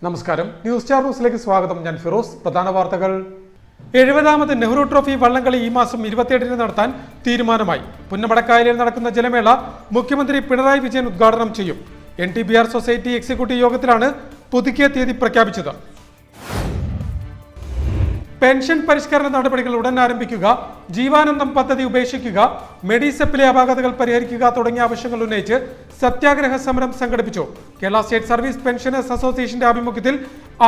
നമസ്കാരം, news star ന്യൂസിലേക്ക് സ്വാഗതം. ഞാൻ ഫിറോസ്. പ്രധാന വാർത്തകൾ. 70ാമത് നെഹ്റു ട്രോഫി വള്ളംകളി ഈ മാസം 27-ന് നടത്താൻ തീരുമാനമായി. പുന്നമടക്കായലിൽ നടക്കുന്ന ജലമേള മുഖ്യമന്ത്രി പിണറായി വിജയൻ ഉദ്ഘാടനം ചെയ്യും. NTBR സൊസൈറ്റി എക്സിക്യൂട്ടീവ് യോഗത്തിലാണ് പുതുക്കിയ തീയതി പ്രഖ്യാപിച്ചത്. പെൻഷൻ പരിഷ്കരണ നടപടികൾ ഉടൻ ആരംഭിക്കുക, ജീവാനന്ദം പദ്ധതി ഉപേക്ഷിക്കുക, മെഡിസെപ്പിലെ അപാകതകൾ പരിഹരിക്കുക തുടങ്ങിയ ആവശ്യങ്ങൾ ഉന്നയിച്ച് സത്യാഗ്രഹ സമരം സംഘടിപ്പിച്ചു. കേരള സ്റ്റേറ്റ് സർവീസ് പെൻഷനേഴ്സ് അസോസിയേഷന്റെ ആഭിമുഖ്യത്തിൽ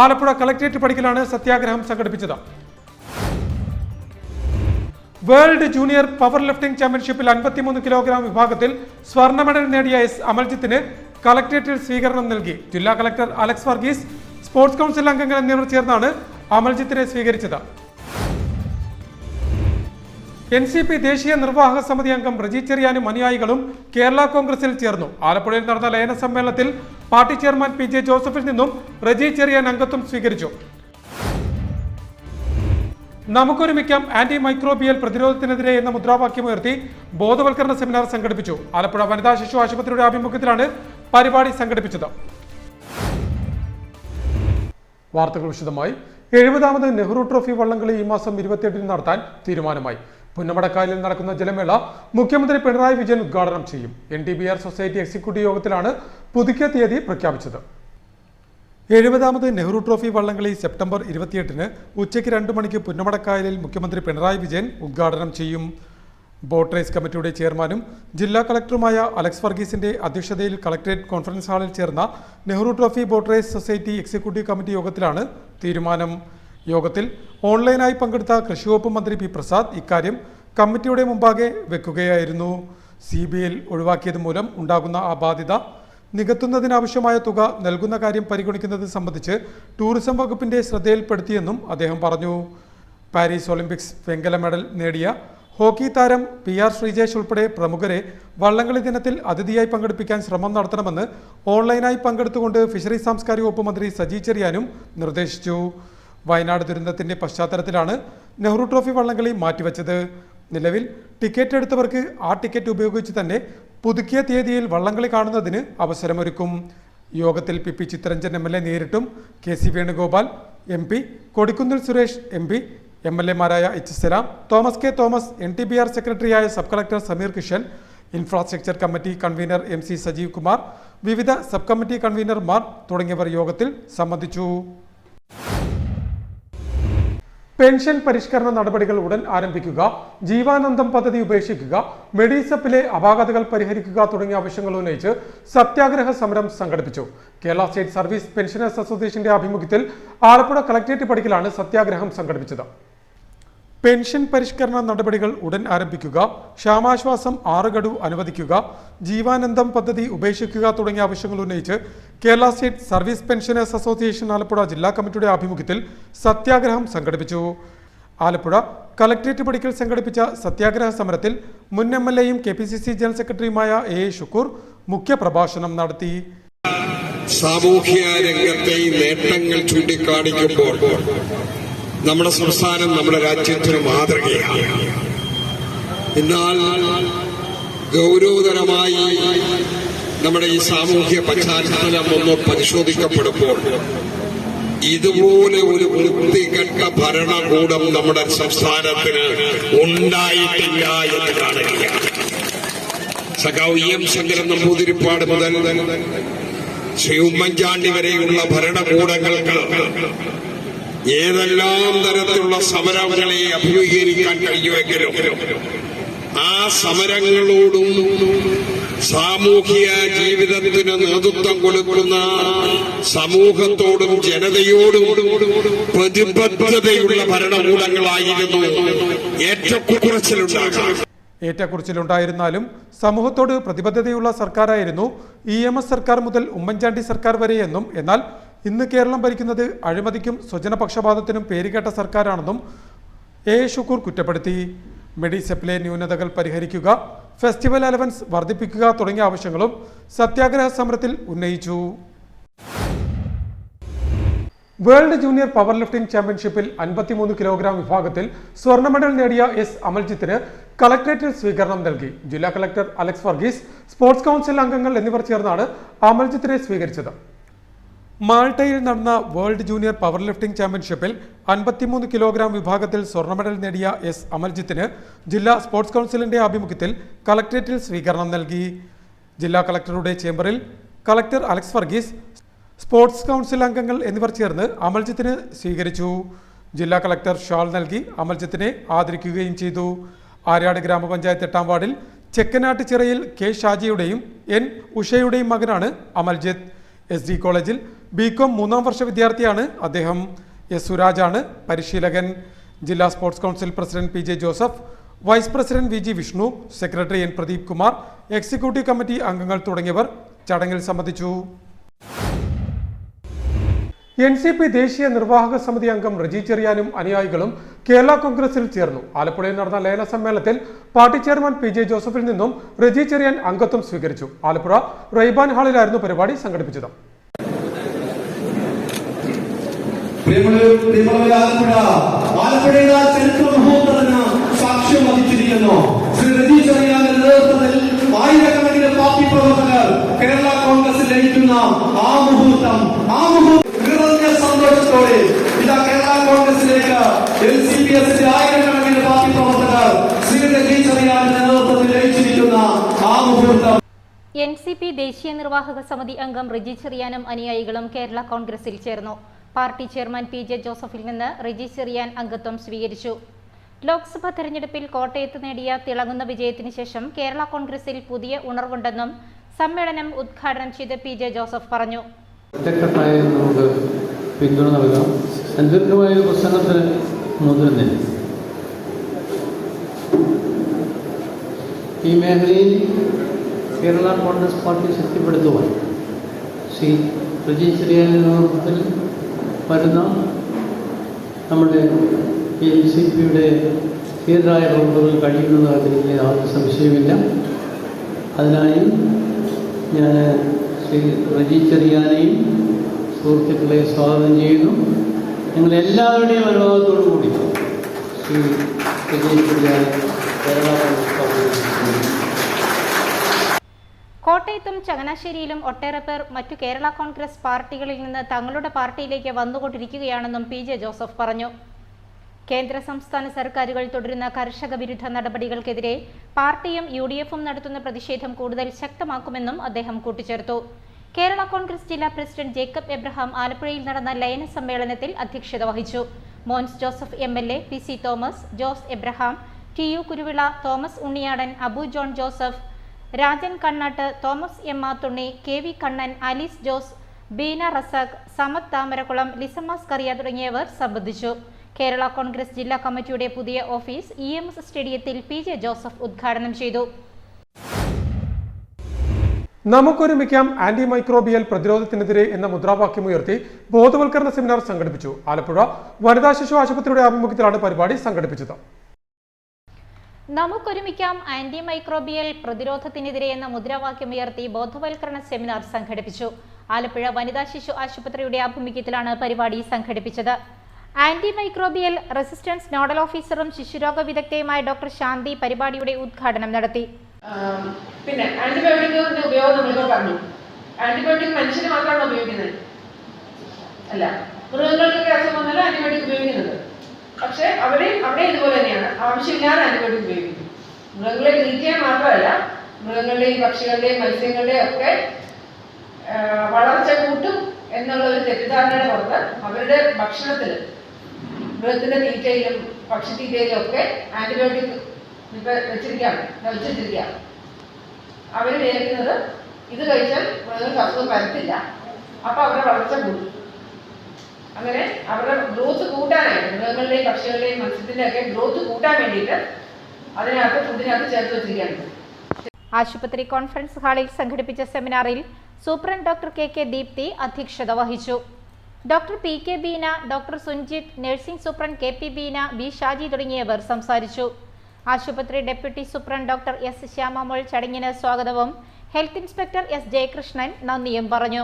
ആലപ്പുഴ കളക്ടറേറ്റ് പടിക്കലാണ് സത്യാഗ്രഹം സംഘടിപ്പിച്ചത്. വേൾഡ് ജൂനിയർ പവർ ലിഫ്റ്റിംഗ് ചാമ്പ്യൻഷിപ്പിൽ 53 കിലോഗ്രാം വിഭാഗത്തിൽ സ്വർണ്ണ മെഡൽ നേടിയ എസ് അമൽജിത്തിന് കളക്ടറേറ്റിൽ സ്വീകരണം നൽകി. ജില്ലാ collector Alex Varghese, sports council അംഗങ്ങൾ എന്നിവർ ചേർന്നാണ് അമൽജിത്തിനെ സ്വീകരിച്ചത്. NCP ദേശീയ നിർവാഹക സമിതി അംഗം റജി ചെറിയാനും അനുയായികളും കേരള കോൺഗ്രസിൽ ചേർന്നു. ആലപ്പുഴയിൽ നടന്ന ലയന സമ്മേളനത്തിൽ പാർട്ടി ചെയർമാൻ PJ ജോസഫിൽ നിന്നും റജി ചെറിയാൻ അംഗത്വം സ്വീകരിച്ചു. നമുക്കൊരുമിക്കാം ആന്റി മൈക്രോബിയൽ പ്രതിരോധത്തിനെതിരെ എന്ന മുദ്രാവാക്യമുയർത്തി ബോധവൽക്കരണ സെമിനാർ സംഘടിപ്പിച്ചു. ആലപ്പുഴ വനിതാ ശിശു ആശുപത്രിയുടെ ആഭിമുഖ്യത്തിലാണ് പരിപാടി സംഘടിപ്പിച്ചത്. വാർത്തകൾ വിശദമായി. 70ാമത് നെഹ്റു ട്രോഫി വള്ളംകളി ഈ മാസം 28-ന് നടത്താൻ തീരുമാനമായി. പുന്നമടക്കായലിൽ നടക്കുന്ന ജലമേള മുഖ്യമന്ത്രി പിണറായി വിജയൻ ഉദ്ഘാടനം ചെയ്യും. NTBR സൊസൈറ്റി എക്സിക്യൂട്ടീവ് യോഗത്തിലാണ് പുതുക്കിയ തീയതി പ്രഖ്യാപിച്ചത്. 70ാമത് നെഹ്റു ട്രോഫി വള്ളംകളി സെപ്റ്റംബർ 28-ന് ഉച്ചയ്ക്ക് 2 മണിക്ക് പുന്നമടക്കായലിൽ മുഖ്യമന്ത്രി പിണറായി വിജയൻ ഉദ്ഘാടനം ചെയ്യും. ബോട്ട് റേസ് കമ്മിറ്റിയുടെ ചെയർമാനും ജില്ലാ കളക്ടറുമായ അലക്സ് വർഗീസിന്റെ അധ്യക്ഷതയിൽ കളക്ടറേറ്റ് കോൺഫറൻസ് ഹാളിൽ ചേർന്ന Nehru trophy boat race society executive committee യോഗത്തിലാണ് തീരുമാനം. യോഗത്തിൽ ഓൺലൈനായി പങ്കെടുത്ത കൃഷിവകുപ്പ് മന്ത്രി P. പ്രസാദ് ഇക്കാര്യം കമ്മിറ്റിയുടെ മുമ്പാകെ വെക്കുകയായിരുന്നു. CBL ഒഴിവാക്കിയത് മൂലം ഉണ്ടാകുന്ന ആ ബാധ്യത നികത്തുന്നതിനാവശ്യമായ തുക നൽകുന്ന കാര്യം പരിഗണിക്കുന്നത് സംബന്ധിച്ച് ടൂറിസം വകുപ്പിന്റെ ശ്രദ്ധയിൽപ്പെടുത്തിയെന്നും അദ്ദേഹം പറഞ്ഞു. പാരീസ് ഒളിമ്പിക്സ് വെങ്കല മെഡൽ നേടിയ ഹോക്കി താരം PR ശ്രീജേഷ് ഉൾപ്പെടെ പ്രമുഖരെ വള്ളംകളി ദിനത്തിൽ അതിഥിയായി പങ്കെടുപ്പിക്കാൻ ശ്രമം നടത്തണമെന്ന് ഓൺലൈനായി പങ്കെടുത്തുകൊണ്ട് ഫിഷറീസ് സാംസ്കാരിക വകുപ്പ് മന്ത്രി സജി ചെറിയാനും നിർദ്ദേശിച്ചു. വയനാട് ദുരന്തത്തിന്റെ പശ്ചാത്തലത്തിലാണ് നെഹ്റു ട്രോഫി വള്ളംകളി മാറ്റിവെച്ചത്. നിലവിൽ ടിക്കറ്റ് എടുത്തവർക്ക് ആ ടിക്കറ്റ് ഉപയോഗിച്ച് തന്നെ പുതുക്കിയ തീയതിയിൽ വള്ളംകളി കാണുന്നതിന് അവസരമൊരുക്കും. യോഗത്തിൽ PP ചിത്തരഞ്ജൻ MLA നേരിട്ടും KC Venugopal MP, Kodikunnil Suresh MP, MLA-മാരായ H. Salam, Thomas K. Thomas, NTBR സെക്രട്ടറിയായ sub collector Sameer Kishan, infrastructure committee convener MC Sajeev Kumar, വിവിധ സബ് കമ്മിറ്റി കൺവീനർമാർ തുടങ്ങിയവർ യോഗത്തിൽ സംബന്ധിച്ചു. പെൻഷൻ പരിഷ്കരണ നടപടികൾ ഉടൻ ആരംഭിക്കുക, ജീവാനന്ദം പദ്ധതി ഉപേക്ഷിക്കുക, മെഡിസെപ്പിലെ അപാകതകൾ പരിഹരിക്കുക തുടങ്ങിയ ആവശ്യങ്ങൾ ഉന്നയിച്ച് സത്യാഗ്രഹ സമരം സംഘടിപ്പിച്ചു. കേരള സ്റ്റേറ്റ് സർവീസ് പെൻഷനേഴ്സ് അസോസിയേഷന്റെ ആഭിമുഖ്യത്തിൽ ആലപ്പുഴ കളക്ടറേറ്റ് പടിക്കലാണ് സത്യാഗ്രഹം സംഘടിപ്പിച്ചത്. പെൻഷൻ പരിഷ്കരണ നടപടികൾ ഉടൻ ആരംഭിക്കുക, ക്ഷാമാശ്വാസം 6 ഗഡു അനുവദിക്കുക, ജീവാനന്ദം പദ്ധതി ഉപേക്ഷിക്കുക തുടങ്ങിയ ആവശ്യങ്ങൾ ഉന്നയിച്ച് Kerala state service pensioners association Alappuzha ജില്ലാ കമ്മിറ്റിയുടെ ആഭിമുഖ്യത്തിൽ സത്യാഗ്രഹം സംഘടിപ്പിച്ചു. ആലപ്പുഴ കളക്ടറേറ്റ് പടിക്കൽ സംഘടിപ്പിച്ച സത്യാഗ്രഹ സമരത്തിൽ മുൻ MLA-യും KPCC ജനറൽ സെക്രട്ടറിയുമായ A. ഷുക്കൂർ മുഖ്യപ്രഭാഷണം നടത്തി. സാമൂഹ്യ രംഗത്തെ നേട്ടങ്ങൾ ചൂണ്ടിക്കാണിക്കുമ്പോൾ നമ്മുടെ സംസ്ഥാനം നമ്മുടെ രാജ്യത്തിന് മാതൃകയാണ്. എന്നാൽ ഗൗരവതരമായി നമ്മുടെ ഈ സാമൂഹ്യ പശ്ചാത്തലം ഒന്ന് പരിശോധിക്കപ്പെടുമ്പോൾ ഇതുപോലെ ഒരു വൃത്തികെട്ട ഭരണകൂടം നമ്മുടെ സംസ്ഥാനത്തിന് ഉണ്ടായിട്ടില്ല എന്ന് കാണുകയാണ്. സഖാവ് EM ശങ്കരൻ നമ്പൂതിരിപ്പാട് മുതൽ ശ്രീ ഉമ്മൻചാണ്ടി വരെയുള്ള ഭരണകൂടങ്ങൾക്ക് ഏതെല്ലാം തരത്തിലുള്ള സമരങ്ങളെ അഭിമുഖീകരിക്കാൻ കഴിയുമെങ്കിലും ആ സമരങ്ങളോടും സാമൂഹിക ജീവിതത്തിന് നേതൃത്വം കൊടുക്കുന്ന സമൂഹത്തോടും ജനതയോടും പ്രതിബദ്ധതയുള്ള ഭരണകൂടങ്ങളായിരുന്നു ഏറ്റക്കുറച്ചിലുണ്ടായിരുന്നാലും സമൂഹത്തോട് പ്രതിബദ്ധതയുള്ള സർക്കാരായിരുന്നു EMS സർക്കാർ മുതൽ ഉമ്മൻചാണ്ടി സർക്കാർ വരെയെന്നും, എന്നാൽ ഇന്ന് കേരളം ഭരിക്കുന്നത് അഴിമതിക്കും സ്വജനപക്ഷപാതത്തിനും പേരുകേട്ട സർക്കാരാണെന്നും A. ഷുക്കൂർ കുറ്റപ്പെടുത്തി. മെഡിസെപ്പിലെ ന്യൂനതകൾ പരിഹരിക്കുക, ഫെസ്റ്റിവൽ അലവൻസ് വർദ്ധിപ്പിക്കുക തുടങ്ങിയ ആവശ്യങ്ങളും സത്യാഗ്രഹ സമരത്തിൽ ഉന്നയിച്ചു. വേൾഡ് ജൂനിയർ പവർ ലിഫ്റ്റിംഗ് ചാമ്പ്യൻഷിപ്പിൽ 53 കിലോഗ്രാം വിഭാഗത്തിൽ സ്വർണ്ണ മെഡൽ നേടിയ S. അമൽജിത്തിന് കളക്ടറേറ്റിൽ സ്വീകരണം നൽകി. ജില്ലാ collector Alex Varghese, sports council അംഗങ്ങൾ എന്നിവർ ചേർന്നാണ് അമൽജിത്തിനെ സ്വീകരിച്ചത്. മാൾട്ടയിൽ നടന്ന വേൾഡ് ജൂനിയർ പവർ ലിഫ്റ്റിംഗ് ചാമ്പ്യൻഷിപ്പിൽ 53 കിലോഗ്രാം വിഭാഗത്തിൽ സ്വർണ്ണ മെഡൽ നേടിയ എസ് അമൽജിത്തിന് ജില്ലാ സ്പോർട്സ് കൗൺസിലിന്റെ ആഭിമുഖ്യത്തിൽ കളക്ടറേറ്റിൽ സ്വീകരണം നൽകി. ജില്ലാ കളക്ടറുടെ ചേംബറിൽ collector Alex Varghese, sports council അംഗങ്ങൾ എന്നിവർ ചേർന്ന് അമൽജിത്തിനെ സ്വീകരിച്ചു. ജില്ലാ കളക്ടർ ഷാൾ നൽകി അമൽജിത്തിനെ ആദരിക്കുകയും ചെയ്തു. ആര്യാട് ഗ്രാമപഞ്ചായത്ത് 8-ാം വാർഡിൽ ചെക്കനാട്ട് ചിറയിൽ കെ ഷാജിയുടെയും എൻ ഉഷയുടെയും മകനാണ് അമൽജിത്ത്. SD കോളേജിൽ BCom 3-ാം വർഷ വിദ്യാർത്ഥിയാണ് അദ്ദേഹം. S സുരാജാണ് പരിശീലകൻ. ജില്ലാ sports council president PJ Joseph, vice president VG Vishnu, secretary N Pradeep Kumar, executive committee അംഗങ്ങൾ തുടങ്ങിയവർ ചടങ്ങിൽ സംബന്ധിച്ചു. NCP ദേശീയ നിർവാഹക സമിതി അംഗം റജി ചെറിയാനും അനുയായികളും കേരള കോൺഗ്രസിൽ ചേർന്നു. ആലപ്പുഴയിൽ നടന്ന ലയന സമ്മേളനത്തിൽ പാർട്ടി ചെയർമാൻ PJ ജോസഫിൽ നിന്നും റജി ചെറിയാൻ അംഗത്വം സ്വീകരിച്ചു. ആലപ്പുഴ റൈബാൻ ഹാളിലായിരുന്നു പരിപാടി സംഘടിപ്പിച്ചത്. സാക്ഷ്യം വഹിച്ചിരിക്കുന്നു. ശ്രീ റജി ചെറിയാന്റെ നേതൃത്വത്തിൽ ആയിരക്കണക്കിന് പാർട്ടി പ്രവർത്തകർ കേരള കോൺഗ്രസിൽ ലയിക്കുന്ന ആ മുഹൂർത്തം നിറഞ്ഞ സന്തോഷത്തോടെ ഇതാ കേരള കോൺഗ്രസിലേക്ക് LCPS ആയിരക്കണക്കിന് പാർട്ടി പ്രവർത്തകർ ശ്രീ റജി ചെറിയാന്റെ നേതൃത്വത്തിൽ ലയിച്ചിരിക്കുന്ന ആ മുഹൂർത്തം. NCP ദേശീയ നിർവാഹക സമിതി അംഗം റജി ചെറിയാനും അനുയായികളും കേരള കോൺഗ്രസിൽ ചേർന്നു. പാർട്ടി ചെയർമാൻ PJ ജോസഫിൽ നിന്ന് റജി ചെറിയാൻ അംഗത്വം സ്വീകരിച്ചു. ലോക്സഭാ തെരഞ്ഞെടുപ്പിൽ കോട്ടയത്ത് നേടിയ തിളങ്ങുന്ന വിജയത്തിന് ശേഷം കേരള കോൺഗ്രസിൽ പുതിയ ഉണർവുണ്ടെന്നും സമ്മേളനം ഉദ്ഘാടനം ചെയ്ത് PJ ജോസഫ് പറഞ്ഞു. ഒറ്റക്കെട്ടായി നമുക്ക് പിന്തുണ നൽകാം. സങ്കീർണമായ പ്രസംഗത്തിന് മുതിർന്ന ഈ മേഖലയിൽ കേരള കോൺഗ്രസ് പാർട്ടി ശക്തിപ്പെടുത്തുവാൻ ശ്രീ റജി ചെറിയാന്റെ നേതൃത്വത്തിൽ വരുന്ന നമ്മുടെ NCPയുടെ തീവ്രമായ പ്രവർത്തനങ്ങൾ കഴിയുന്ന കാര്യത്തിൽ യാതൊരു സംശയമില്ല. അതിനായി ഞാൻ ശ്രീ റജി ചെറിയാനെയും സുഹൃത്തുക്കളെ സ്വാഗതം ചെയ്യുന്നു. ഞങ്ങളെല്ലാവരുടെയും അനുഭവത്തോടു കൂടി ശ്രീ റജി ചെറിയാൻ കേരള കോട്ടയത്തും ചങ്ങനാശ്ശേരിയിലും ഒട്ടേറെ പേർ മറ്റു കേരള കോൺഗ്രസ് പാർട്ടികളിൽ നിന്ന് തങ്ങളുടെ പാർട്ടിയിലേക്ക് വന്നുകൊണ്ടിരിക്കുകയാണെന്നും PJ ജോസഫ് പറഞ്ഞു. കേന്ദ്ര സംസ്ഥാന സർക്കാരുകൾ തുടരുന്ന കർഷക വിരുദ്ധ നടപടികൾക്കെതിരെ പാർട്ടിയും UDFും നടത്തുന്ന പ്രതിഷേധം കൂടുതൽ ശക്തമാക്കുമെന്നും അദ്ദേഹം കൂട്ടിച്ചേർത്തു. കേരള കോൺഗ്രസ് ജില്ലാ പ്രസിഡന്റ് ജേക്കബ് എബ്രഹാം ആലപ്പുഴയിൽ നടന്ന ലയന സമ്മേളനത്തിൽ അധ്യക്ഷത വഹിച്ചു. Mons Joseph MLA, PC Thomas, Jose Abraham, TU Kuruvilla, Thomas Unniyadan, Abu John Joseph, Rajan Kannatt, Thomas M Mathunni, KV Kannan, Alice Jose, Beena Razak, Samath Thamarakulam, Lissamma Skaria തുടങ്ങിയവർ സംബന്ധിച്ചു. കേരള കോൺഗ്രസ് ജില്ലാ കമ്മിറ്റിയുടെ പുതിയ ഓഫീസ് EMS സ്റ്റേഡിയത്തിൽ PJ ജോസഫ് ഉദ്ഘാടനം ചെയ്തു. നമുക്കൊരുമിക്കാം ആന്റി മൈക്രോബിയൽ പ്രതിരോധത്തിനെതിരെ എന്ന മുദ്രാവാക്യമുയർത്തി ബോധവൽക്കരണ സെമിനാർ സംഘടിപ്പിച്ചു. ആലപ്പുഴ വനിതാ ശിശു ആശുപത്രിയുടെ ആഭിമുഖ്യത്തിലാണ് പരിപാടി സംഘടിപ്പിച്ചത്. നമുക്കൊരുമിക്കാം ആന്റി മൈക്രോബിയൽ പ്രതിരോധത്തിനെതിരെ എന്ന മുദ്രാവാക്യമുയർത്തി ബോധവൽക്കരണ സെമിനാർ സംഘടിപ്പിച്ചു. ആലപ്പുഴ വനിതാ ശിശു ആശുപത്രിയുടെ ആഭിമുഖ്യത്തിലാണ് പരിപാടി സംഘടിപ്പിച്ചത്. ആന്റി മൈക്രോബിയൽ റെസിസ്റ്റൻസ് നോഡൽ ഓഫീസറും ശിശുരോഗ വിദഗ്ധയുമായ ഡോക്ടർ ശാന്തി പരിപാടിയുടെ ഉദ്ഘാടനം നടത്തി. പിന്നെ ആന്റിബയോട്ടിക്കിന്റെ ഉപയോഗം നമ്മളിപ്പോൾ പറഞ്ഞു. ആന്റിബയോട്ടിക് മനുഷ്യന് മാത്രമാണ് ഉപയോഗിക്കുന്നത്, അല്ല മൃഗങ്ങൾക്കൊക്കെ അസുഖം വന്നാലും ആന്റിബയോട്ടിക് ഉപയോഗിക്കുന്നത്. പക്ഷെ അവിടെ ഇതുപോലെ തന്നെയാണ്, ആവശ്യമില്ലാതെ ആന്റിബയോട്ടിക് ഉപയോഗിക്കുന്നു. മൃഗങ്ങളെ ട്രീറ്റ് ചെയ്യാൻ മാത്രമല്ല, മൃഗങ്ങളുടെയും പക്ഷികളുടെയും മത്സ്യങ്ങളുടെയും ഒക്കെ വളർച്ച കൂട്ടും എന്നുള്ള ഒരു തെറ്റിദ്ധാരണയുടെ പുറത്ത് അവരുടെ ഭക്ഷണത്തിൽ, മൃഗത്തിന്റെ തീറ്റയിലും പക്ഷി തീറ്റയിലും ഒക്കെ ആന്റിബയോട്ടിക് വെച്ചിരിക്കുക. അവർ വിചാരിക്കുന്നത് ഇത് കഴിച്ചാൽ മൃഗങ്ങൾക്ക് അസുഖം വരത്തില്ല, അപ്പൊ അവരുടെ വളർച്ച കൂടും. അങ്ങനെ അവരുടെ ഗ്രോത്ത് കൂട്ടാനായിട്ട്, മൃഗങ്ങളുടെയും പക്ഷികളുടെയും മത്സ്യത്തിന്റെ ഒക്കെ ഗ്രോത്ത് കൂട്ടാൻ വേണ്ടിയിട്ട് അതിനകത്ത് ഫുഡിനകത്ത് ചേർത്ത് വെച്ചിരിക്കുകയാണ്. ആശുപത്രി കോൺഫറൻസ് ഹാളിൽ സംഘടിപ്പിച്ച സെമിനാറിൽ സൂപ്രണ്ട് ഡോക്ടർ KK ദീപ്തി അധ്യക്ഷത വഹിച്ചു. Doctor PK Beena, doctor Sunjith, nursing superintendent KP Beena, B Shaji തുടങ്ങിയവർ സംസാരിച്ചു. ആശുപത്രി deputy superintendent doctor S Shyamamol ചടങ്ങിന് സ്വാഗതവും ഹെൽത്ത് ഇൻസ്പെക്ടർ S ജയകൃഷ്ണൻ നന്ദിയും പറഞ്ഞു.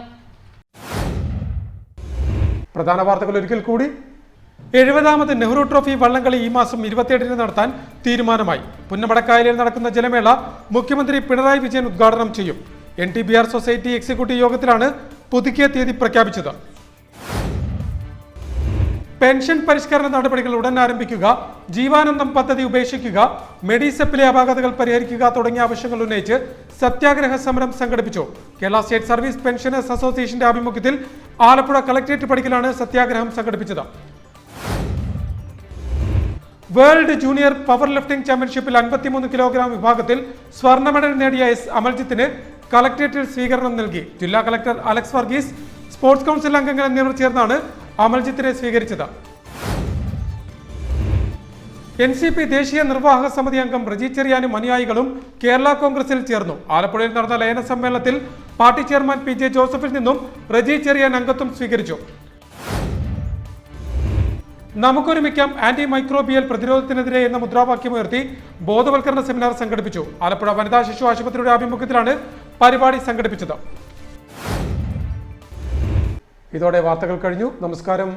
പ്രധാന വാർത്തകൾ ഒരിക്കൽ കൂടി. 70ാമത് നെഹ്റു ട്രോഫി വള്ളംകളി ഈ മാസം 27-ന് നടത്താൻ തീരുമാനമായി. പുന്നമടക്കായലിൽ നടക്കുന്ന ജലമേള മുഖ്യമന്ത്രി പിണറായി വിജയൻ ഉദ്ഘാടനം ചെയ്യും. NTBR സൊസൈറ്റി എക്സിക്യൂട്ടീവ് യോഗത്തിലാണ് പുതുക്കിയ തീയതി പ്രഖ്യാപിച്ചത്. പെൻഷൻ പരിഷ്കരണ നടപടികൾ ഉടൻ ആരംഭിക്കുക, ജീവാനന്ദം പദ്ധതി ഉപേക്ഷിക്കുക, മെഡിസെപ്പിലെ അപാകതകൾ പരിഹരിക്കുക തുടങ്ങിയ ആവശ്യങ്ങൾ ഉന്നയിച്ച് സത്യാഗ്രഹ സമരം സംഘടിപ്പിച്ചു. കേരള സ്റ്റേറ്റ് സർവീസ് പെൻഷനേഴ്സ് അസോസിയേഷന്റെ ആഭിമുഖ്യത്തിൽ ആലപ്പുഴ കളക്ടറേറ്റ് പടിക്കലാണ് സത്യാഗ്രഹം സംഘടിപ്പിച്ചത്. വേൾഡ് ജൂനിയർ പവർ ലിഫ്റ്റിംഗ് ചാമ്പ്യൻഷിപ്പിൽ 53 കിലോഗ്രാം വിഭാഗത്തിൽ സ്വർണ്ണ മെഡൽ നേടിയ എസ് അമൽജിത്തിന് കളക്ടറേറ്റിൽ സ്വീകരണം നൽകി. ജില്ലാ collector Alex Varghese, sports council അംഗങ്ങൾ എന്നിവർ ചേർന്നാണ് അമൽജിത്തിനെ സ്വീകരിച്ചത്. NCP ദേശീയ നിർവാഹക സമിതി അംഗം റജി ചെറിയാനും അനുയായികളും കേരള കോൺഗ്രസിൽ ചേർന്നു. ആലപ്പുഴയിൽ നടന്ന ലയന സമ്മേളനത്തിൽ പാർട്ടി ചെയർമാൻ PJ ജോസഫിൽ നിന്നും റജി ചെറിയാൻ അംഗത്വം സ്വീകരിച്ചു. നമുക്കൊരുമിക്കാം ആന്റി മൈക്രോബിയൽ പ്രതിരോധത്തിനെതിരെ എന്ന മുദ്രാവാക്യമുയർത്തി ബോധവൽക്കരണ സെമിനാർ സംഘടിപ്പിച്ചു. ആലപ്പുഴ വനിതാ ശിശു ആശുപത്രിയുടെ ആഭിമുഖ്യത്തിലാണ് പരിപാടി സംഘടിപ്പിച്ചത്. ഇതോടെ വാർത്തകൾ കഴിഞ്ഞു. നമസ്കാരം.